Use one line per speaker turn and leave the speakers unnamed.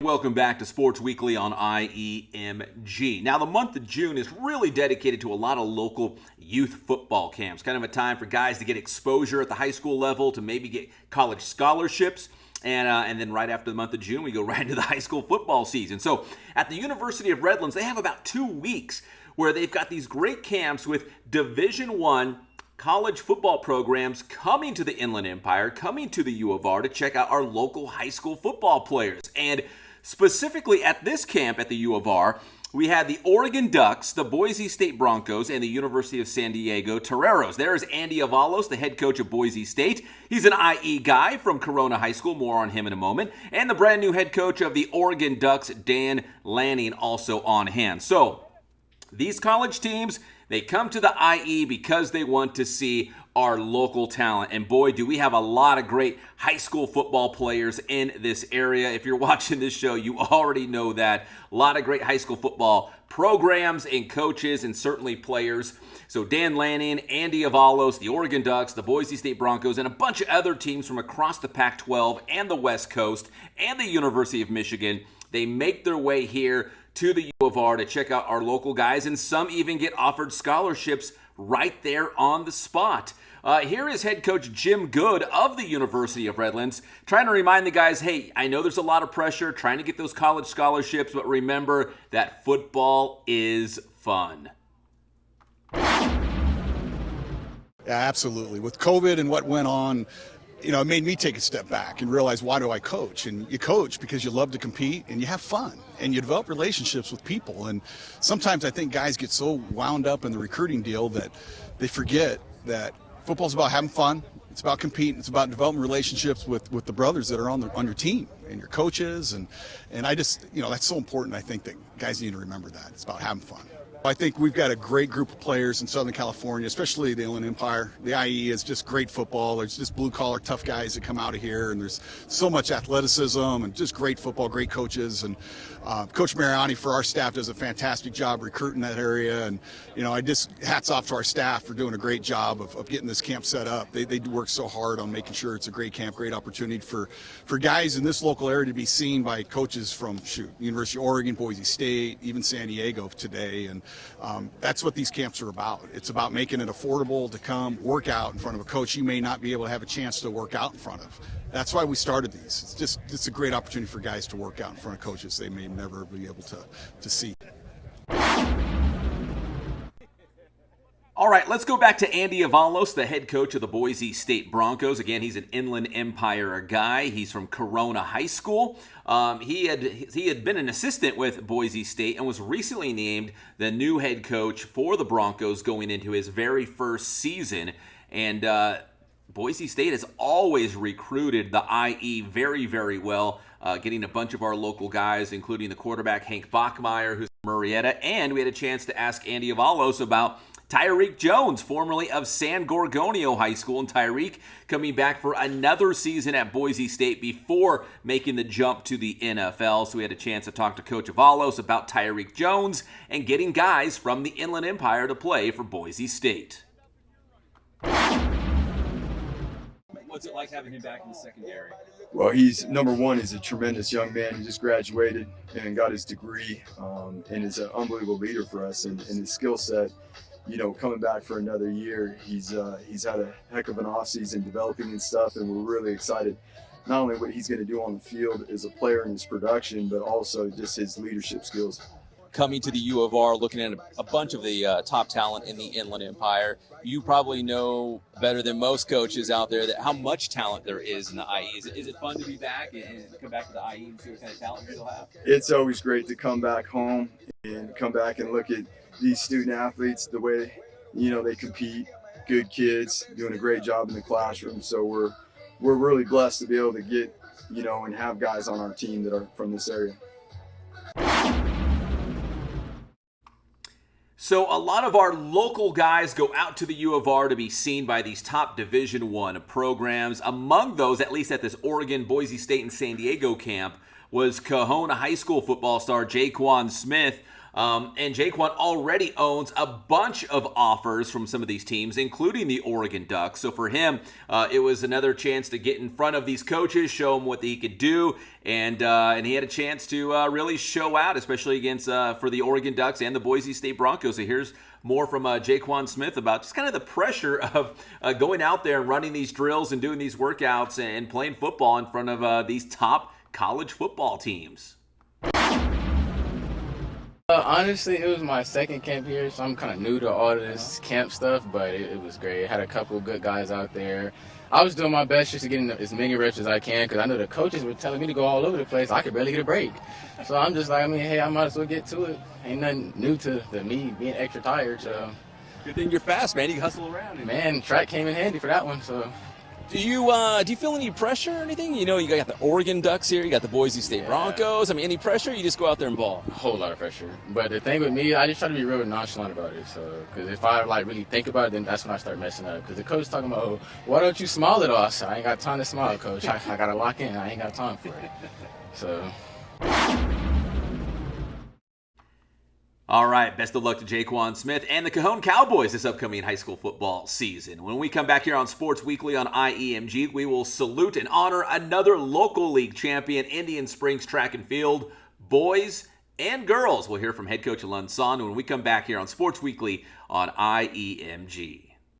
Welcome back to Sports Weekly on IEMG. Now, the month of June is really dedicated to a lot of local youth football camps. Kind of a time for guys to get exposure at the high school level, to maybe get college scholarships. And then right after the month of June, we go right into the high school football season. So at the University of Redlands, they have about 2 weeks where they've got these great camps with Division I college football programs coming to the Inland Empire, coming to the U of R to check out our local high school football players. And specifically at this camp at the U of R, we had the Oregon Ducks, the Boise State Broncos, and the University of San Diego Toreros. There is Andy Avalos, the head coach of Boise State. He's an IE guy from Corona High School. More on him in a moment. And the brand new head coach of the Oregon Ducks, Dan Lanning, also on hand. So these college teams, they come to the IE because they want to see our local talent. And boy, do we have a lot of great high school football players in this area. If you're watching this show, you already know that. A lot of great high school football programs and coaches and certainly players. So Dan Lanning, Andy Avalos, the Oregon Ducks, the Boise State Broncos, and a bunch of other teams from across the Pac-12 and the West Coast and the University of Michigan, they make their way here to the U of R to check out our local guys, and some even get offered scholarships right there on the spot. Here is head coach Jim Good of the University of Redlands trying to remind the guys, hey, I know there's a lot of pressure trying to get those college scholarships, but remember that football is fun.
Yeah, absolutely. With COVID and what went on, it made me take a step back and realize, why do I coach? And you coach because you love to compete and you have fun and you develop relationships with people. And sometimes I think guys get so wound up in the recruiting deal that they forget that football's about having fun. It's about competing. It's about developing relationships with the brothers that are on your team and your coaches. And I just, that's so important. I think that guys need to remember that. It's about having fun. I think we've got a great group of players in Southern California, especially the Inland Empire. The IE is just great football. There's just blue-collar, tough guys that come out of here, and there's so much athleticism and just great football, great coaches. And Coach Mariani for our staff does a fantastic job recruiting that area. And, I just hats off to our staff for doing a great job of getting this camp set up. They do work so hard on making sure it's a great camp, great opportunity for guys in this local area to be seen by coaches from, University of Oregon, Boise State, even San Diego today. And that's what these camps are about. It's about making it affordable to come work out in front of a coach you may not be able to have a chance to work out in front of. That's why we started these. It's a great opportunity for guys to work out in front of coaches they may never be able to see.
All right, let's go back to Andy Avalos, the head coach of the Boise State Broncos. Again, he's an Inland Empire guy. He's from Corona High School. He had been an assistant with Boise State and was recently named the new head coach for the Broncos going into his very first season. And Boise State has always recruited the IE very, very well, getting a bunch of our local guys, including the quarterback Hank Bachmeyer, who's from Murrieta. And we had a chance to ask Andy Avalos about Tyreek Jones, formerly of San Gorgonio High School, and Tyreek coming back for another season at Boise State before making the jump to the NFL. So we had a chance to talk to Coach Avalos about Tyreek Jones and getting guys from the Inland Empire to play for Boise State. What's it like having him back in the secondary?
Well, he's number one. He's a tremendous young man. He just graduated and got his degree, and is an unbelievable leader for us. And his skill set, coming back for another year, he's had a heck of an offseason developing and stuff, and we're really excited. Not only what he's going to do on the field as a player in his production, but also just his leadership skills.
Coming to the U of R, looking at a bunch of the top talent in the Inland Empire, you probably know better than most coaches out there that how much talent there is in the IE. Is it fun to be back and come back to the IE and see what kind of talent you still have?
It's always great to come back home and come back and look at these student athletes, the way, they compete, good kids, doing a great job in the classroom. So we're really blessed to be able to get, and have guys on our team that are from this area.
So a lot of our local guys go out to the U of R to be seen by these top Division I programs. Among those, at least at this Oregon, Boise State, and San Diego camp, was Kahona High School football star Jaquan Smith. And Jaquan already owns a bunch of offers from some of these teams, including the Oregon Ducks. So for him, it was another chance to get in front of these coaches, show them what he could do, and he had a chance to really show out, especially against for the Oregon Ducks and the Boise State Broncos. So here's more from Jaquan Smith about just kind of the pressure of going out there and running these drills and doing these workouts and playing football in front of these top college football teams.
Honestly, it was my second camp here, so I'm kind of new to all of this camp stuff, but it was great. I had a couple good guys out there. I was doing my best just to get in as many reps as I can because I know the coaches were telling me to go all over the place. I could barely get a break. So I'm just like, hey, I might as well get to it. Ain't nothing new to me being extra tired. So
Good thing you're fast, man. You can hustle around.
man, track came in handy for that one. So
Do you feel any pressure or anything? You know, you got the Oregon Ducks here, you got the Boise State Broncos. I mean, any pressure? You just go out there and ball.
a whole lot of pressure. But the thing with me, I just try to be real nonchalant about it. So, because if I really think about it, then that's when I start messing up. Because the coach talking about, oh, why don't you smile at us? I ain't got time to smile, coach. I gotta lock in. I ain't got time for it. So.
All right, best of luck to Jaquan Smith and the Cajon Cowboys this upcoming high school football season. When we come back here on Sports Weekly on IEMG, we will salute and honor another local league champion, Indian Springs Track and Field, boys and girls. We'll hear from head coach Alun Son when we come back here on Sports Weekly on IEMG.